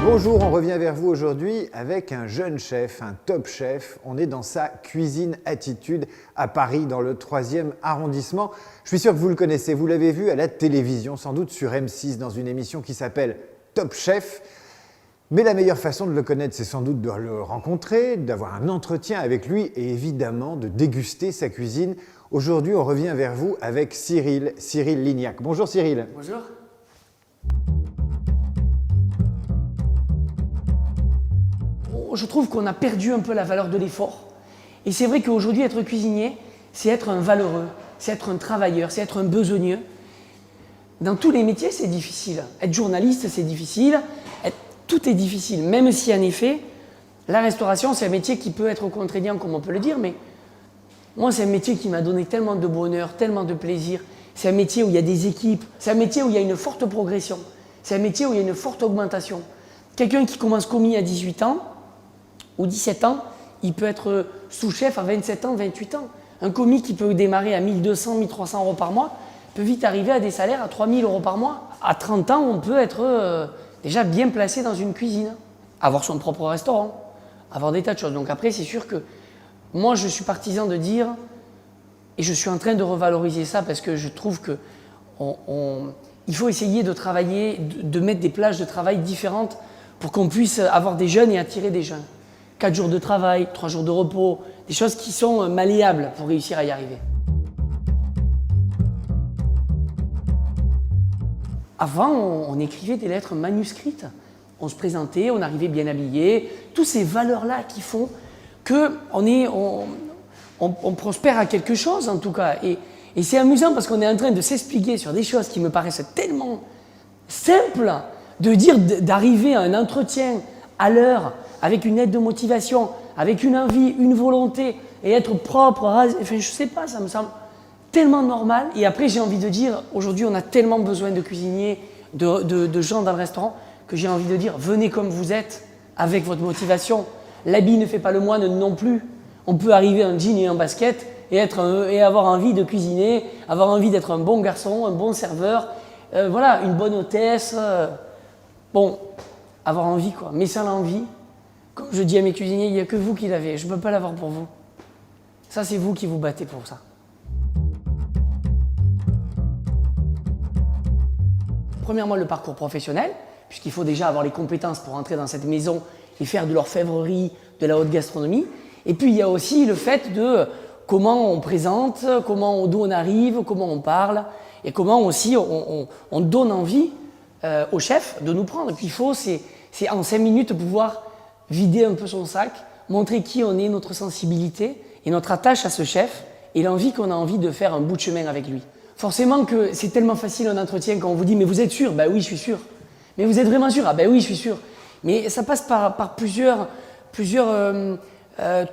Bonjour, on revient vers vous aujourd'hui avec un jeune chef, un top chef. On est dans sa cuisine Attitude à Paris, dans le 3e arrondissement. Je suis sûr que vous le connaissez, vous l'avez vu à la télévision, sans doute sur M6, dans une émission qui s'appelle Top Chef. Mais la meilleure façon de le connaître, c'est sans doute de le rencontrer, d'avoir un entretien avec lui et évidemment de déguster sa cuisine. Aujourd'hui, on revient vers vous avec Cyril Lignac. Bonjour Cyril. Bonjour. Je trouve qu'on a perdu un peu la valeur de l'effort. Et c'est vrai qu'aujourd'hui, être cuisinier, c'est être un valeureux, c'est être un travailleur, c'est être un besogneux. Dans tous les métiers, c'est difficile. Être journaliste, c'est difficile. Tout est difficile, même si en effet, la restauration, c'est un métier qui peut être contraignant, comme on peut le dire, mais moi, c'est un métier qui m'a donné tellement de bonheur, tellement de plaisir. C'est un métier où il y a des équipes, c'est un métier où il y a une forte progression, c'est un métier où il y a une forte augmentation. Quelqu'un qui commence commis à 18 ans ou 17 ans, il peut être sous-chef à 27 ans, 28 ans. Un commis qui peut démarrer à 1200, 1300 euros par mois peut vite arriver à des salaires à 3000 euros par mois. À 30 ans, on peut être déjà bien placé dans une cuisine, avoir son propre restaurant, avoir des tas de choses. Donc après, c'est sûr que moi, je suis partisan de dire, et je suis en train de revaloriser ça parce que je trouve que il faut essayer de travailler, de mettre des plages de travail différentes pour qu'on puisse avoir des jeunes et attirer des jeunes. 4 jours de travail, 3 jours de repos, des choses qui sont malléables pour réussir à y arriver. Avant, on écrivait des lettres manuscrites. On se présentait, on arrivait bien habillé. Toutes ces valeurs-là qui font qu'on prospère à quelque chose, en tout cas. Et c'est amusant parce qu'on est en train de s'expliquer sur des choses qui me paraissent tellement simples, de dire d'arriver à un entretien à l'heure, avec une aide de motivation, avec une envie, une volonté, et être propre, enfin je sais pas, ça me semble tellement normal. Et après j'ai envie de dire, aujourd'hui on a tellement besoin de cuisiniers, de gens dans le restaurant, que j'ai envie de dire, venez comme vous êtes, avec votre motivation. L'habit ne fait pas le moine non plus. On peut arriver en jean et en basket et avoir envie de cuisiner, avoir envie d'être un bon garçon, un bon serveur, voilà, une bonne hôtesse. Bon, avoir envie quoi, mais sans l'envie, comme je dis à mes cuisiniers, il n'y a que vous qui l'avez, je ne peux pas l'avoir pour vous. Ça, c'est vous qui vous battez pour ça. Premièrement, le parcours professionnel, puisqu'il faut déjà avoir les compétences pour entrer dans cette maison et faire de l'orfèvrerie, de la haute gastronomie. Et puis, il y a aussi le fait de comment on présente, d'où on arrive, comment on parle, et comment aussi on donne envie au chef de nous prendre. Et puis, il faut, c'est en 5 minutes pouvoir vider un peu son sac, montrer qui on est, notre sensibilité et notre attache à ce chef et l'envie qu'on a envie de faire un bout de chemin avec lui. Forcément que c'est tellement facile un entretien quand on vous dit « mais vous êtes sûr ?» Ben oui, je suis sûr. « Mais vous êtes vraiment sûr ?» Ah ben oui, je suis sûr. Mais ça passe par plusieurs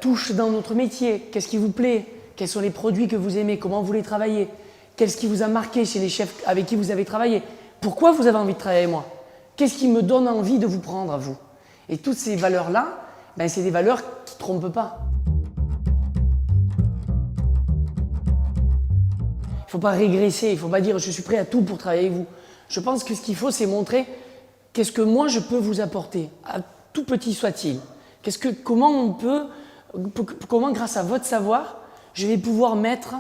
touches dans notre métier. Qu'est-ce qui vous plaît? Quels sont les produits que vous aimez? Comment vous les travaillez? Qu'est-ce qui vous a marqué chez les chefs avec qui vous avez travaillé? Pourquoi vous avez envie de travailler avec moi? Qu'est-ce qui me donne envie de vous prendre à vous? Et toutes ces valeurs-là, ben c'est des valeurs qui ne trompent pas. Il ne faut pas régresser, il ne faut pas dire « je suis prêt à tout pour travailler avec vous ». Je pense que ce qu'il faut, c'est montrer qu'est-ce que moi je peux vous apporter, à tout petit soit-il. Comment grâce à votre savoir, je vais pouvoir mettre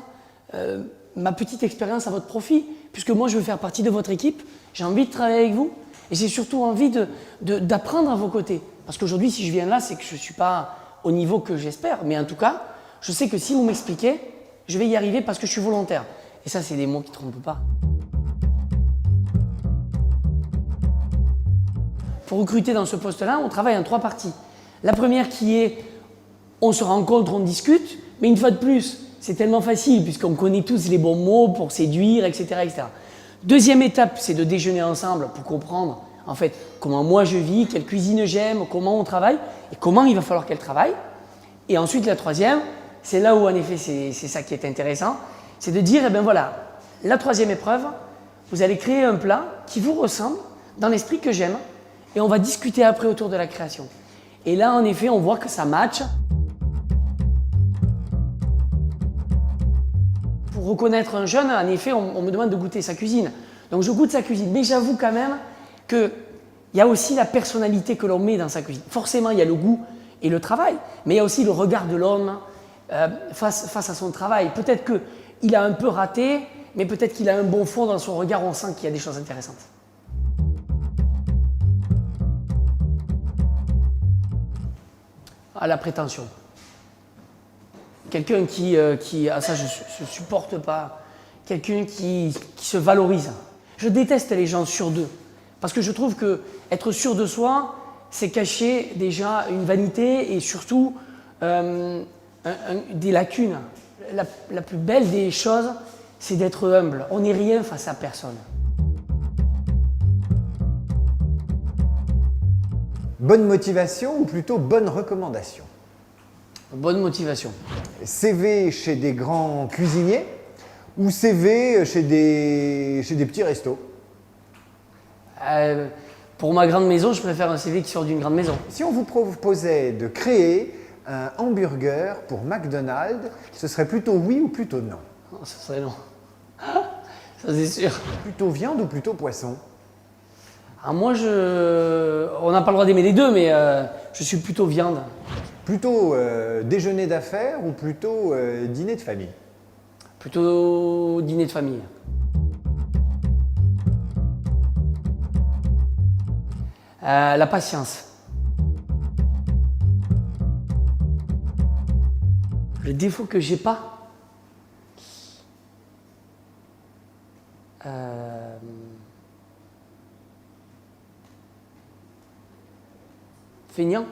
ma petite expérience à votre profit, puisque moi je veux faire partie de votre équipe, j'ai envie de travailler avec vous. Et j'ai surtout envie d'apprendre à vos côtés. Parce qu'aujourd'hui, si je viens là, c'est que je ne suis pas au niveau que j'espère. Mais en tout cas, je sais que si vous m'expliquez, je vais y arriver parce que je suis volontaire. Et ça, c'est des mots qui ne trompent pas. Pour recruter dans ce poste-là, on travaille en 3 parties. La première qui est, on se rencontre, on discute. Mais une fois de plus, c'est tellement facile puisqu'on connaît tous les bons mots pour séduire, etc. etc. Deuxième étape, c'est de déjeuner ensemble pour comprendre en fait comment moi je vis, quelle cuisine j'aime, comment on travaille et comment il va falloir qu'elle travaille. Et ensuite la troisième, c'est là où en effet c'est ça qui est intéressant, c'est de dire, eh bien voilà, la troisième épreuve, vous allez créer un plat qui vous ressemble dans l'esprit que j'aime et on va discuter après autour de la création. Et là en effet on voit que ça match. Pour reconnaître un jeune, en effet, on me demande de goûter sa cuisine. Donc je goûte sa cuisine, mais j'avoue quand même que Il y a aussi la personnalité que l'on met dans sa cuisine. Forcément, il y a le goût et le travail, mais il y a aussi le regard de l'homme face à son travail. Peut-être qu'il a un peu raté, mais peut-être qu'il a un bon fond dans son regard, on sent qu'il y a des choses intéressantes. À la prétention. Quelqu'un ça je ne supporte pas, quelqu'un qui se valorise. Je déteste les gens sûrs d'eux, parce que je trouve que être sûr de soi, c'est cacher déjà une vanité et surtout des lacunes. La plus belle des choses, c'est d'être humble. On n'est rien face à personne. Bonne motivation ou plutôt bonne recommandation? Bonne motivation. CV chez des grands cuisiniers ou CV chez des petits restos? Pour ma grande maison, je préfère un CV qui sort d'une grande maison. Si on vous proposait de créer un hamburger pour McDonald's, ce serait plutôt oui ou plutôt non? Oh, ça serait non. Ça c'est sûr. Plutôt viande ou plutôt poisson? Alors moi, on n'a pas le droit d'aimer les deux, mais je suis plutôt viande. Plutôt déjeuner d'affaires ou plutôt dîner de famille? Plutôt dîner de famille. La patience. Le défaut que j'ai pas. Feignant.